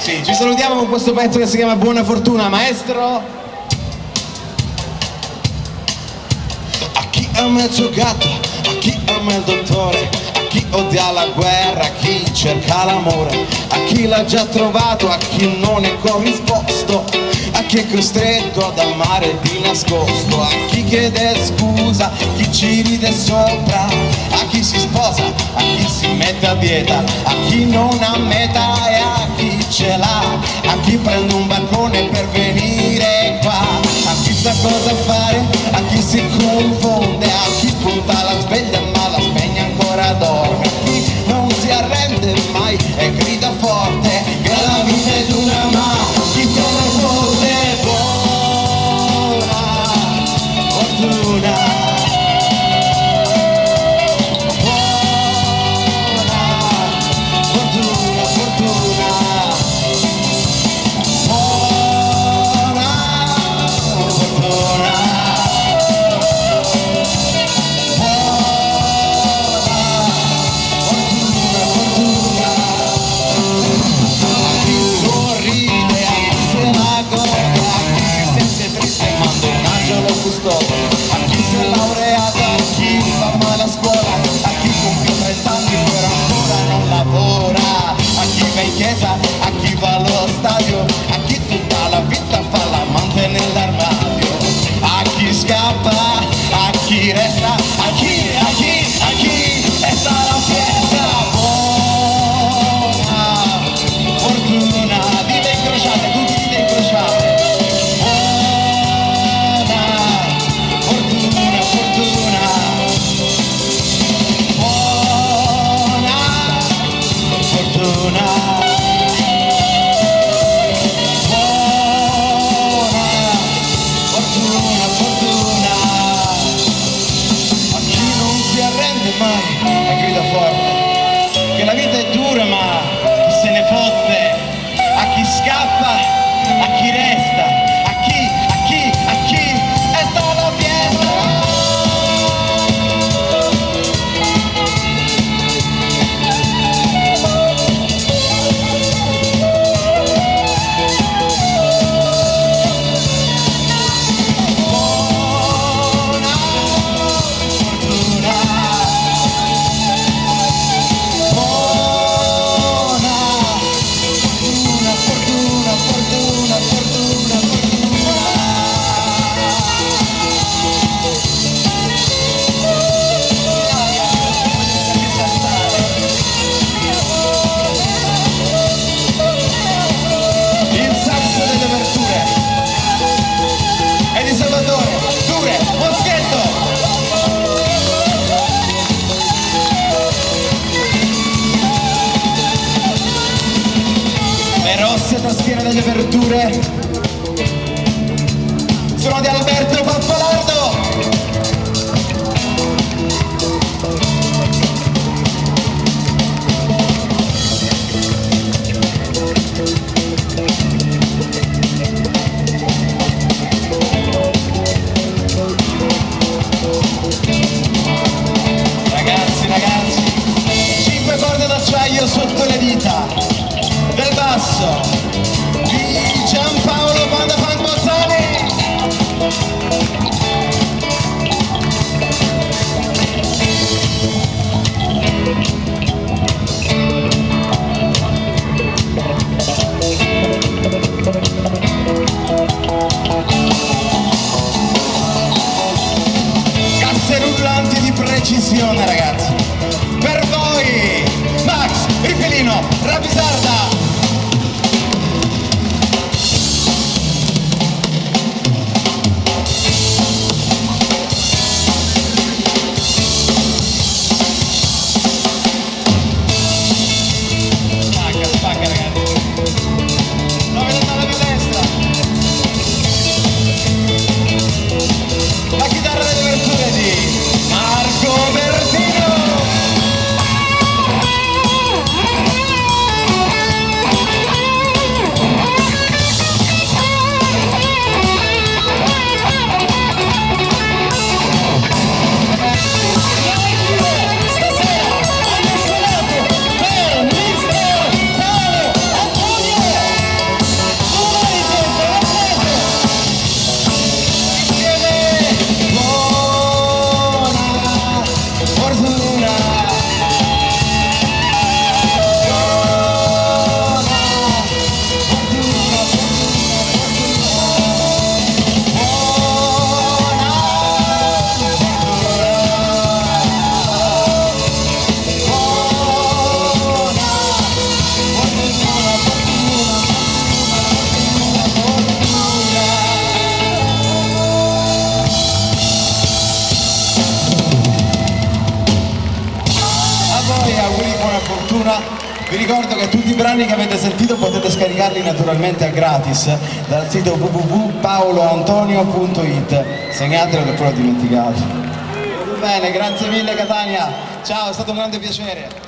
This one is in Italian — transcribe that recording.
Sì, ci salutiamo con questo pezzo che si chiama Buona Fortuna, maestro. A chi ama il suo gatto, a chi ama il dottore, a chi odia la guerra, a chi cerca l'amore, a chi l'ha già trovato, a chi non è corrisposto, a chi è costretto ad amare di nascosto, a chi chiede scusa, chi ci ride sopra, a chi si sposa, a chi si mette a dieta, a chi non ha meta e a chi ce l'ha, a chi prende un balcone per venire qua, a chi sa cosa fare, a chi si confonde, a chi punta la sveglia ma la spegne ancora dorme, a chi non si arrende mai e grida forte che la vita è dura ma chi se ne fotte. Buona fortuna, buona fortuna, fortuna, buona fortuna, buona fortuna, a chi sorride, a chi se la gode, a chi si sente triste e manda un angelo custode, a chi si è laureato, a chi fa male a scuola, a chi compie 30 anni però ancora non lavora, a chi va in chiesa, a chi va allo stadio, a chi tutta la vita fa l'amante nell'armadio, a chi scappa, a chi resta, a chi resta la fiesta. Buona fortuna, dita incrociate, tutti dita incrociate. Buona fortuna, fortuna, buona fortuna, buona fortuna, fortuna, a chi non si arrende mai e grida forte che la vita è dura ma chi se ne fotte, a chi scappa, a chi resta, a chi è sta la fiesta. Buona fortuna, buona fortuna, fortuna, fortuna, fortuna, il saxo delle aperture è di Salvatore Dure Moschetto. Le rosse tastiere delle aperture sono di Alberto Pappalardo. Ragazzi, 5 corde d'acciaio sotto le dita del basso di Giampaolo Panda Funk Bozzani. Casse rullanti di precisione, ragazzi. Per voi Max Riffelino Rapisarda. brani che avete sentito potete scaricarli naturalmente a gratis dal sito www.paoloantonio.it. Segnatelo che poi l'ho dimenticato. Bene, grazie mille Catania, ciao, è stato un grande piacere.